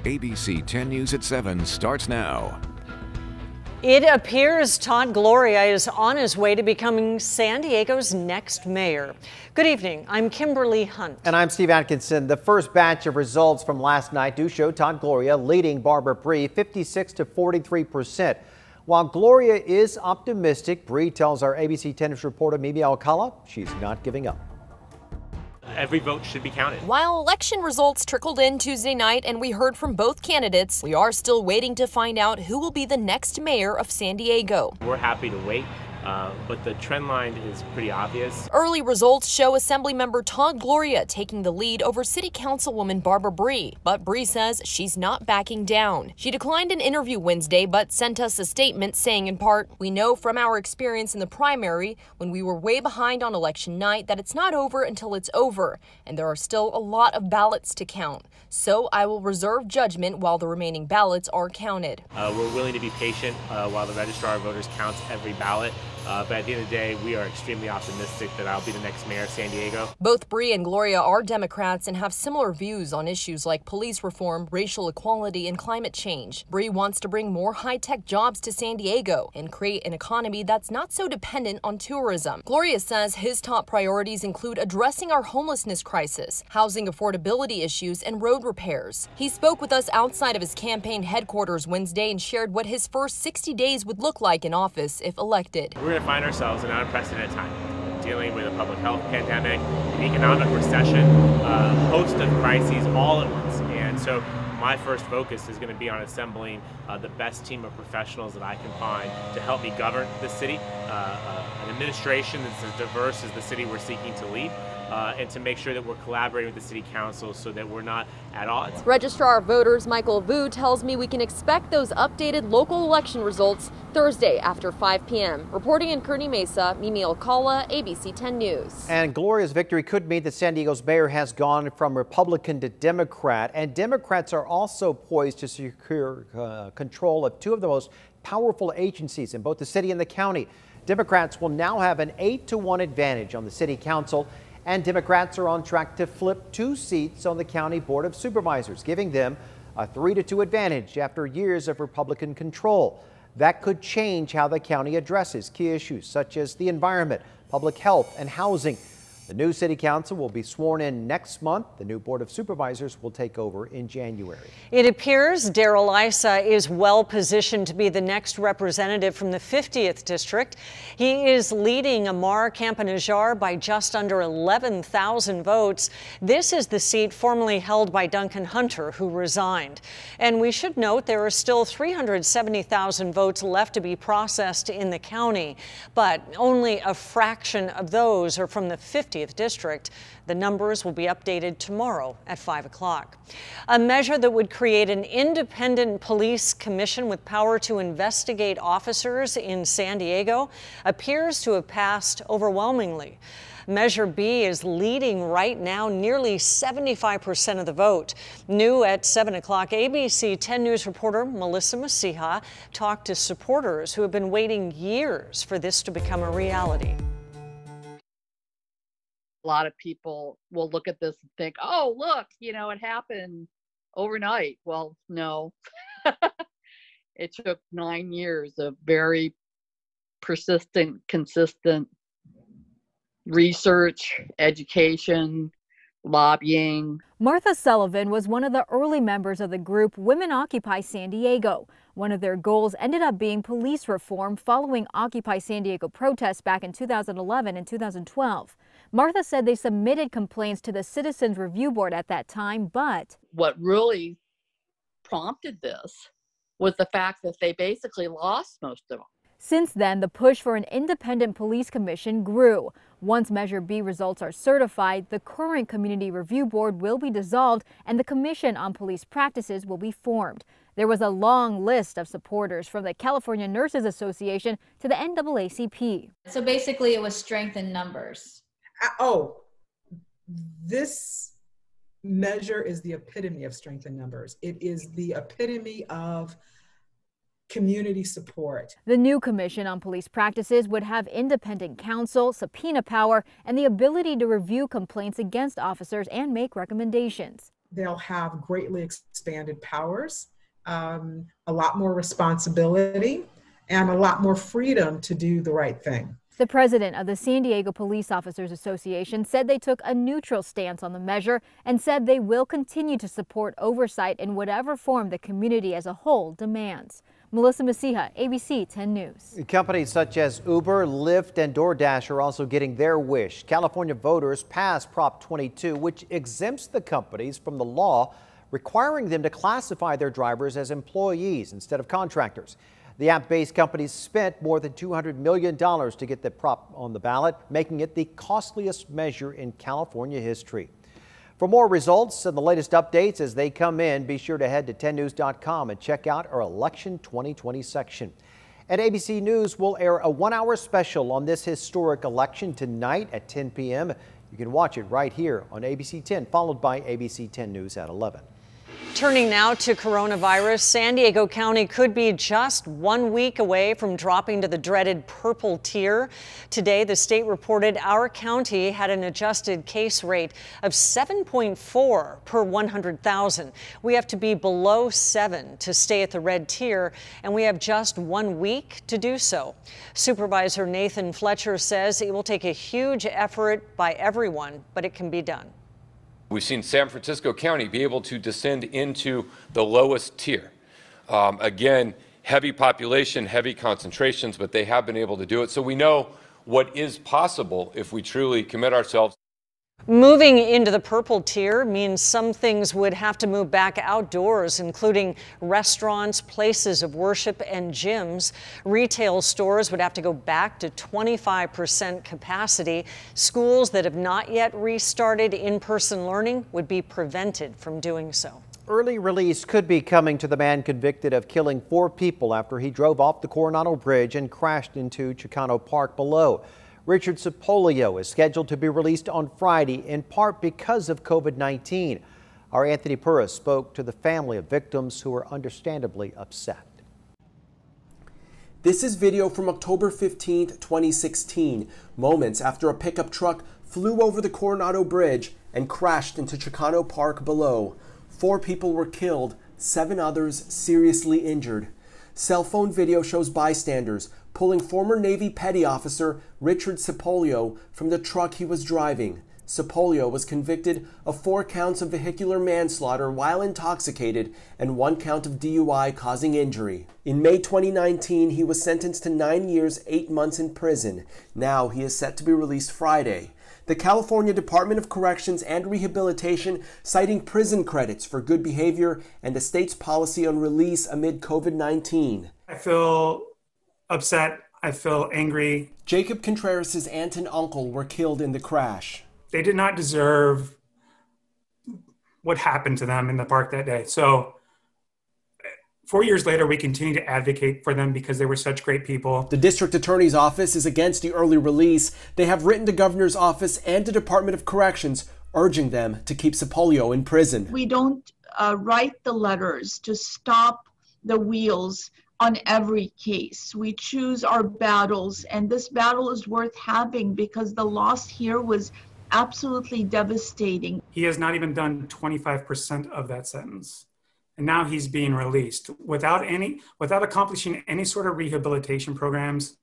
ABC 10 News at 7 starts now. It appears Todd Gloria is on his way to becoming San Diego's next mayor. Good evening, I'm Kimberly Hunt. And I'm Steve Atkinson. The first batch of results from last night do show Todd Gloria leading Barbara Bree 56 to 43%. While Gloria is optimistic, Bree tells our ABC 10 News reporter Mimi Alcala she's not giving up. Every vote should be counted. While election results trickled in Tuesday night and we heard from both candidates, we are still waiting to find out who will be the next mayor of San Diego. We're happy to wait, but the trend line is pretty obvious. Early results show Assemblymember Todd Gloria taking the lead over City Councilwoman Barbara Bree, but Bree says she's not backing down. She declined an interview Wednesday, but sent us a statement saying in part, "We know from our experience in the primary, when we were way behind on election night, that it's not over until it's over, and there are still a lot of ballots to count. So I will reserve judgment while the remaining ballots are counted." We're willing to be patient while the registrar of voters counts every ballot. But at the end of the day, we are extremely optimistic that I'll be the next mayor of San Diego. Both Bree and Gloria are Democrats and have similar views on issues like police reform, racial equality, and climate change. Bree wants to bring more high-tech jobs to San Diego and create an economy that's not so dependent on tourism. Gloria says his top priorities include addressing our homelessness crisis, housing affordability issues, and road repairs. He spoke with us outside of his campaign headquarters Wednesday and shared what his first 60 days would look like in office if elected. We're going to find ourselves in an unprecedented time, dealing with a public health pandemic, an economic recession, a host of crises all at once. And so my first focus is going to be on assembling the best team of professionals that I can find to help me govern the city, an administration that's as diverse as the city we're seeking to lead, and to make sure that we're collaborating with the city council so that we're not at odds. Registrar of Voters Michael Vu tells me we can expect those updated local election results Thursday after 5 p.m. Reporting in Kearney Mesa, Mimi Alcala, ABC 10 News. And Gloria's victory could mean that San Diego's mayor has gone from Republican to Democrat. And Democrats are also poised to secure control of two of the most powerful agencies in both the city and the county. Democrats will now have an 8-to-1 advantage on the city council. And Democrats are on track to flip 2 seats on the county board of supervisors, giving them a 3-to-2 advantage after years of Republican control. That could change how the county addresses key issues such as the environment, public health, and housing. The new city council will be sworn in next month. The new board of supervisors will take over in January. It appears Darrell ISSA is well positioned to be the next representative from the 50th district. He is leading Amar CAMPA-NAJJAR by just under 11,000 votes. This is the seat formerly held by Duncan Hunter, who resigned. And we should note there are still 370,000 votes left to be processed in the county, but only a fraction of those are from the 50th district. The numbers will be updated tomorrow at 5 o'clock. A measure that would create an independent police commission with power to investigate officers in San Diego appears to have passed overwhelmingly. Measure B is leading right now, nearly 75% of the vote. New at 7 o'clock, ABC 10 News reporter Melissa Masiha talked to supporters who have been waiting years for this to become a reality. A lot of people will look at this and think, oh, look, you know, it happened overnight. Well, no, it took 9 years of very persistent, consistent research, education, lobbying. Martha Sullivan was one of the early members of the group Women Occupy San Diego. One of their goals ended up being police reform following Occupy San Diego protests back in 2011 and 2012. Martha said they submitted complaints to the Citizens Review Board at that time, but what really prompted this was the fact that they basically lost most of them. Since then, the push for an independent police commission grew. Once Measure B results are certified, the current Community Review Board will be dissolved and the Commission on Police Practices will be formed. There was a long list of supporters from the California Nurses Association to the NAACP. So basically it was strength in numbers. This measure is the epitome of strength in numbers. It is the epitome of community support. The new Commission on Police Practices would have independent counsel, subpoena power, and the ability to review complaints against officers and make recommendations. they'll have greatly expanded powers, a lot more responsibility, and a lot more freedom to do the right thing. The president of the San Diego Police Officers Association said they took a neutral stance on the measure and said they will continue to support oversight in whatever form the community as a whole demands. Melissa Masiha, ABC 10 News. Companies such as Uber, Lyft, and DoorDash are also getting their wish. California voters passed Prop 22, which exempts the companies from the law requiring them to classify their drivers as employees instead of contractors. The app-based companies spent more than $200 million to get the prop on the ballot, making it the costliest measure in California history. For more results and the latest updates as they come in, be sure to head to 10news.com and check out our Election 2020 section. At ABC News, we'll air a one-hour special on this historic election tonight at 10 p.m. You can watch it right here on ABC 10, followed by ABC 10 News at 11. Turning now to coronavirus, San Diego County could be just 1 week away from dropping to the dreaded purple tier. Today, the state reported our county had an adjusted case rate of 7.4 per 100,000. We have to be below 7 to stay at the red tier, and we have just 1 week to do so. Supervisor Nathan Fletcher says it will take a huge effort by everyone, but it can be done. We've seen San Francisco County be able to descend into the lowest tier. Again, heavy population, heavy concentrations, but they have been able to do it. So we know what is possible if we truly commit ourselves. Moving into the purple tier means some things would have to move back outdoors, including restaurants, places of worship, and gyms. Retail stores would have to go back to 25% capacity. Schools that have not yet restarted in-person learning would be prevented from doing so. Early release could be coming to the man convicted of killing 4 people after he drove off the Coronado Bridge and crashed into Chicano Park below. Richard Cipollio is scheduled to be released on Friday, in part because of COVID-19. Our Anthony Pura spoke to the family of victims who are understandably upset. This is video from October 15, 2016, moments after a pickup truck flew over the Coronado Bridge and crashed into Chicano Park below. 4 people were killed, 7 others seriously injured. Cell phone video shows bystanders pulling former Navy Petty Officer Richard Cipollio from the truck he was driving. Cipollio was convicted of 4 counts of vehicular manslaughter while intoxicated and 1 count of DUI causing injury. In May 2019, he was sentenced to 9 years, 8 months in prison. Now he is set to be released Friday. The California Department of Corrections and Rehabilitation citing prison credits for good behavior and the state's policy on release amid COVID-19. I feel upset. I feel angry. Jacob Contreras' aunt and uncle were killed in the crash. They did not deserve what happened to them in the park that day. So 4 years later, we continue to advocate for them because they were such great people. The district attorney's office is against the early release. They have written the governor's office and the Department of Corrections, urging them to keep Cipollio in prison. We don't write the letters to stop the wheels on every case. We choose our battles, and this battle is worth having because the loss here was absolutely devastating. He has not even done 25% of that sentence. And now he's being released without accomplishing any sort of rehabilitation programs,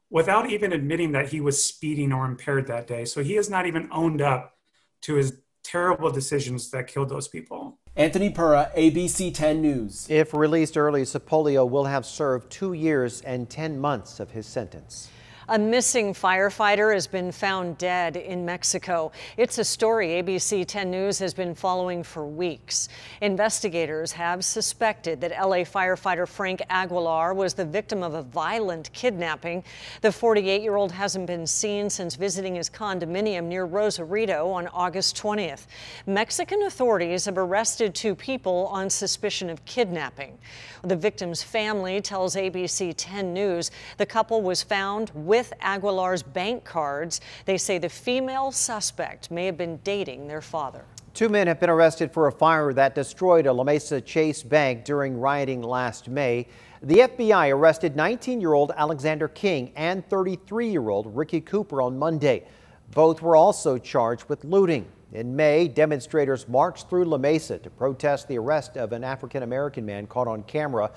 without even admitting that he was speeding or impaired that day. So he has not even owned up to his terrible decisions that killed those people. Anthony Pura, ABC 10 News. If released early, Cipollio will have served 2 years and 10 months of his sentence. A missing firefighter has been found dead in Mexico. It's a story ABC 10 News has been following for weeks. Investigators have suspected that LA firefighter Frank Aguilar was the victim of a violent kidnapping. The 48-year-old hasn't been seen since visiting his condominium near Rosarito on August 20th. Mexican authorities have arrested 2 people on suspicion of kidnapping. The victim's family tells ABC 10 News the couple was found with Aguilar's bank cards. They say the female suspect may have been dating their father. 2 men have been arrested for a fire that destroyed a La Mesa Chase bank during rioting last May. The FBI arrested 19-year-old Alexander King and 33-year-old Ricky Cooper on Monday. Both were also charged with looting. In May, demonstrators marched through La Mesa to protest the arrest of an African-American man caught on camera.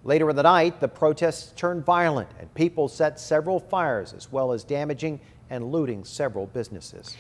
Later in the night, the protests turned violent and people set several fires, as well as damaging and looting several businesses.